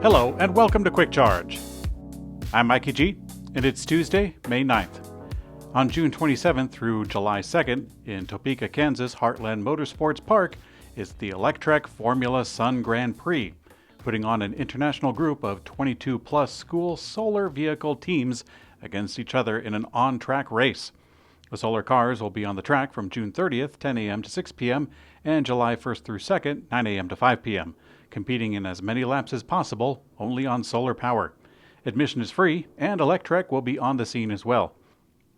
Hello, and welcome to Quick Charge. I'm Mikey G, and it's Tuesday, May 9th. On June 27th through July 2nd, in Topeka, Kansas, Heartland Motorsports Park is the Electrek Formula Sun Grand Prix, putting on an international group of 22-plus school solar vehicle teams against each other in an on-track race. The solar cars will be on the track from June 30th, 10 a.m. to 6 p.m., and July 1st through 2nd, 9 a.m. to 5 p.m., competing in as many laps as possible, only on solar power. Admission is free, and Electrek will be on the scene as well.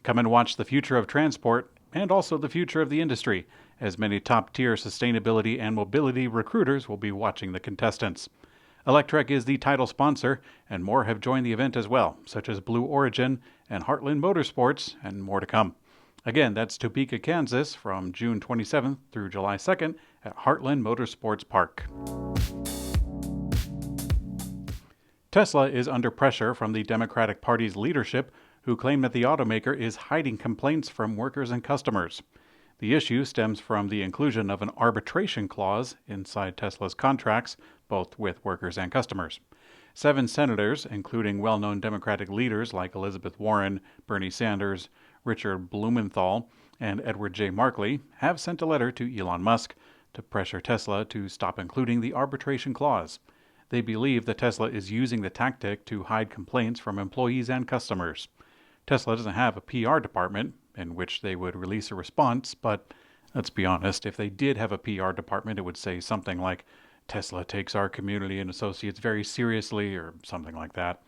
Come and watch the future of transport, and also the future of the industry, as many top-tier sustainability and mobility recruiters will be watching the contestants. Electrek is the title sponsor, and more have joined the event as well, such as Blue Origin and Heartland Motorsports, and more to come. Again, that's Topeka, Kansas, from June 27th through July 2nd at Heartland Motorsports Park. Tesla is under pressure from the Democratic Party's leadership, who claim that the automaker is hiding complaints from workers and customers. The issue stems from the inclusion of an arbitration clause inside Tesla's contracts, both with workers and customers. 7 senators, including well-known Democratic leaders like Elizabeth Warren, Bernie Sanders, Richard Blumenthal, and Edward J. Markey, have sent a letter to Elon Musk to pressure Tesla to stop including the arbitration clause. They believe that Tesla is using the tactic to hide complaints from employees and customers. Tesla doesn't have a PR department in which they would release a response, but let's be honest, if they did have a PR department, it would say something like, "Tesla takes our community and associates very seriously," or something like that.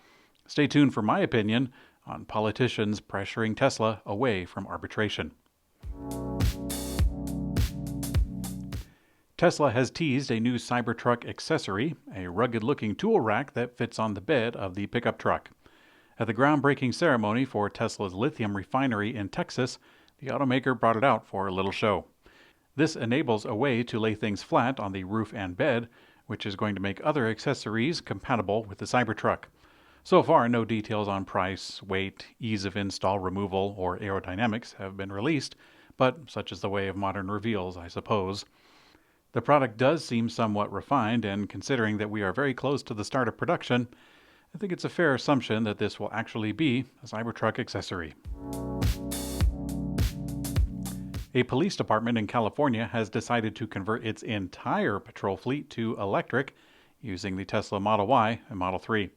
Stay tuned for my opinion on politicians pressuring Tesla away from arbitration. Tesla has teased a new Cybertruck accessory, a rugged-looking tool rack that fits on the bed of the pickup truck. At the groundbreaking ceremony for Tesla's lithium refinery in Texas, the automaker brought it out for a little show. This enables a way to lay things flat on the roof and bed, which is going to make other accessories compatible with the Cybertruck. So far, no details on price, weight, ease of install, removal, or aerodynamics have been released, but such is the way of modern reveals, I suppose. The product does seem somewhat refined, and considering that we are very close to the start of production, I think it's a fair assumption that this will actually be a Cybertruck accessory. A police department in California has decided to convert its entire patrol fleet to electric using the Tesla Model Y and Model 3.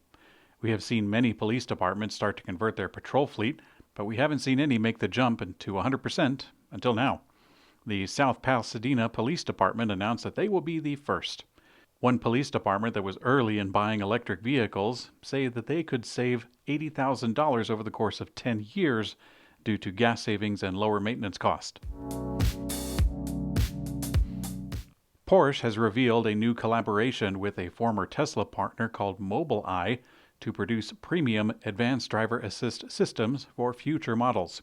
We have seen many police departments start to convert their patrol fleet, but we haven't seen any make the jump to 100% until now. The South Pasadena Police Department announced that they will be the first. One police department that was early in buying electric vehicles say that they could save $80,000 over the course of 10 years due to gas savings and lower maintenance cost. Porsche has revealed a new collaboration with a former Tesla partner called Mobileye to produce premium advanced driver assist systems for future models.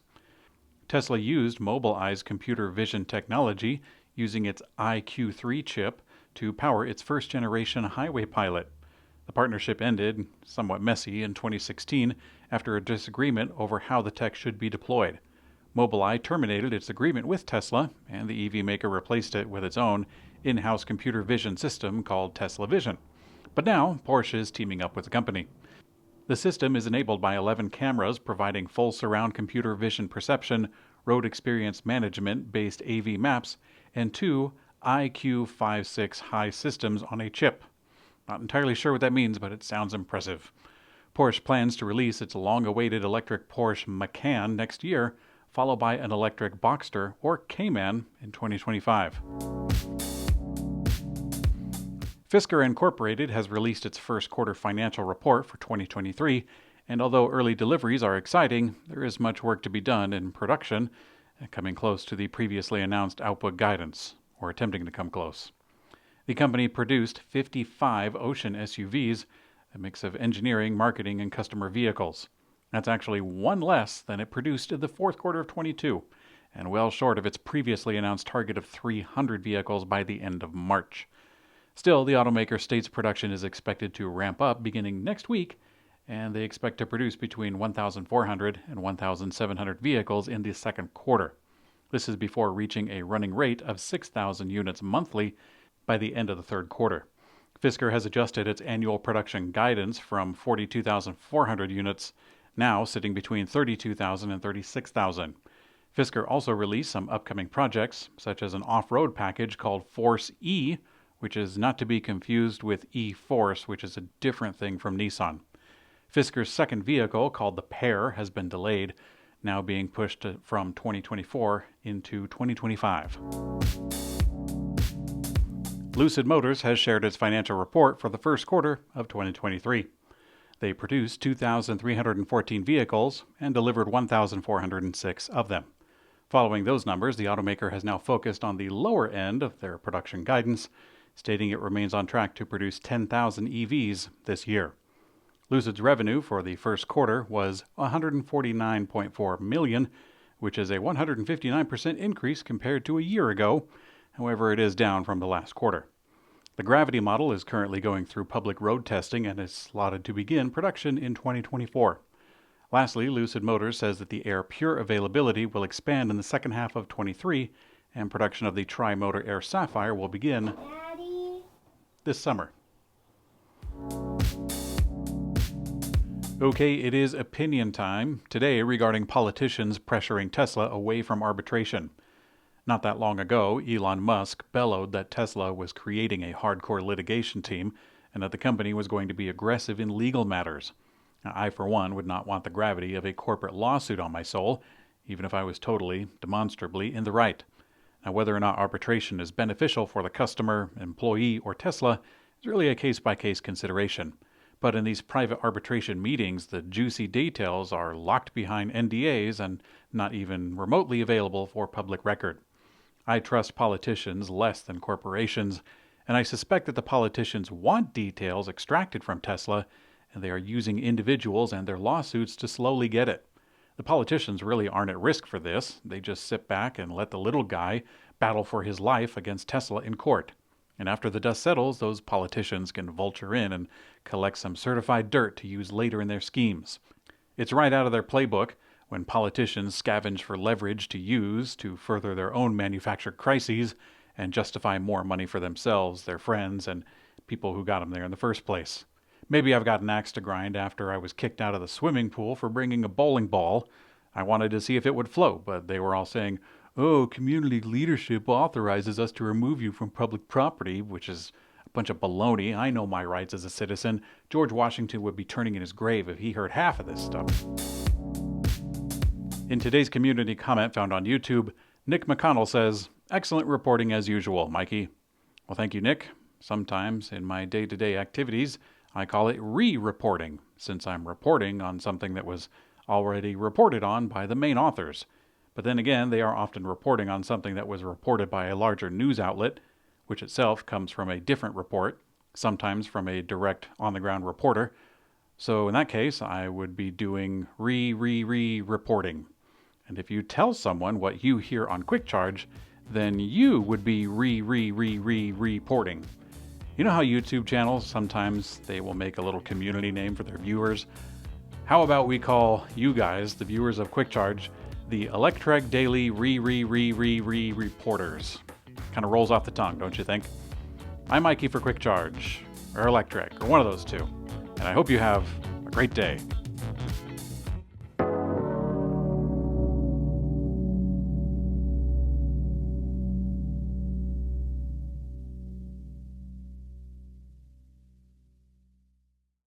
Tesla used Mobileye's computer vision technology using its IQ3 chip to power its first-generation highway pilot. The partnership ended, somewhat messy, in 2016 after a disagreement over how the tech should be deployed. Mobileye terminated its agreement with Tesla, and the EV maker replaced it with its own in-house computer vision system called Tesla Vision. But now, Porsche is teaming up with the company. The system is enabled by 11 cameras providing full surround computer vision perception, road experience management-based AV maps, and 2 IQ56 high systems on a chip. Not entirely sure what that means, but it sounds impressive. Porsche plans to release its long-awaited electric Porsche Macan next year, followed by an electric Boxster or Cayman in 2025. Fisker Incorporated has released its first quarter financial report for 2023, and although early deliveries are exciting, there is much work to be done in production, coming close to the previously announced output guidance, or attempting to come close. The company produced 55 Ocean SUVs, a mix of engineering, marketing, and customer vehicles. That's actually one less than it produced in the fourth quarter of 22, and well short of its previously announced target of 300 vehicles by the end of March. Still, the automaker states production is expected to ramp up beginning next week, and they expect to produce between 1,400 and 1,700 vehicles in the second quarter. This is before reaching a running rate of 6,000 units monthly by the end of the third quarter. Fisker has adjusted its annual production guidance from 42,400 units, now sitting between 32,000 and 36,000. Fisker also released some upcoming projects, such as an off-road package called Force E, which is not to be confused with E-Force, which is a different thing from Nissan. Fisker's second vehicle, called the PEAR, has been delayed, now being pushed from 2024 into 2025. Lucid Motors has shared its financial report for the first quarter of 2023. They produced 2,314 vehicles and delivered 1,406 of them. Following those numbers, the automaker has now focused on the lower end of their production guidance, stating it remains on track to produce 10,000 EVs this year. Lucid's revenue for the first quarter was $149.4 million, which is a 159% increase compared to a year ago. However, it is down from the last quarter. The Gravity model is currently going through public road testing and is slotted to begin production in 2024. Lastly, Lucid Motors says that the Air Pure availability will expand in the second half of 23, and production of the Tri-Motor Air Sapphire will begin this summer. Okay, it is opinion time today regarding politicians pressuring Tesla away from arbitration. Not that long ago, Elon Musk bellowed that Tesla was creating a hardcore litigation team and that the company was going to be aggressive in legal matters. Now, I, for one, would not want the gravity of a corporate lawsuit on my soul, even if I was totally, demonstrably in the right. Now, whether or not arbitration is beneficial for the customer, employee, or Tesla is really a case-by-case consideration. But in these private arbitration meetings, the juicy details are locked behind NDAs and not even remotely available for public record. I trust politicians less than corporations, and I suspect that the politicians want details extracted from Tesla, and they are using individuals and their lawsuits to slowly get it. The politicians really aren't at risk for this. They just sit back and let the little guy battle for his life against Tesla in court. And after the dust settles, those politicians can vulture in and collect some certified dirt to use later in their schemes. It's right out of their playbook when politicians scavenge for leverage to use to further their own manufactured crises and justify more money for themselves, their friends, and people who got them there in the first place. Maybe I've got an axe to grind after I was kicked out of the swimming pool for bringing a bowling ball. I wanted to see if it would float, but they were all saying, "Oh, community leadership authorizes us to remove you from public property," which is a bunch of baloney. I know my rights as a citizen. George Washington would be turning in his grave if he heard half of this stuff. In today's community comment found on YouTube, Nick McConnell says, "Excellent reporting as usual, Mikey." Well, thank you, Nick. Sometimes in my day-to-day activities, I call it re-reporting, since I'm reporting on something that was already reported on by the main authors. But then again, they are often reporting on something that was reported by a larger news outlet, which itself comes from a different report, sometimes from a direct on-the-ground reporter. So in that case, I would be doing re-reporting. And if you tell someone what you hear on Quick Charge, then you would be reporting. You know how YouTube channels, sometimes they will make a little community name for their viewers? How about we call you guys, the viewers of Quick Charge, the Electrek Daily Reporters. Kind of rolls off the tongue, don't you think? I'm Mikey for Quick Charge, or Electrek, or one of those two. And I hope you have a great day.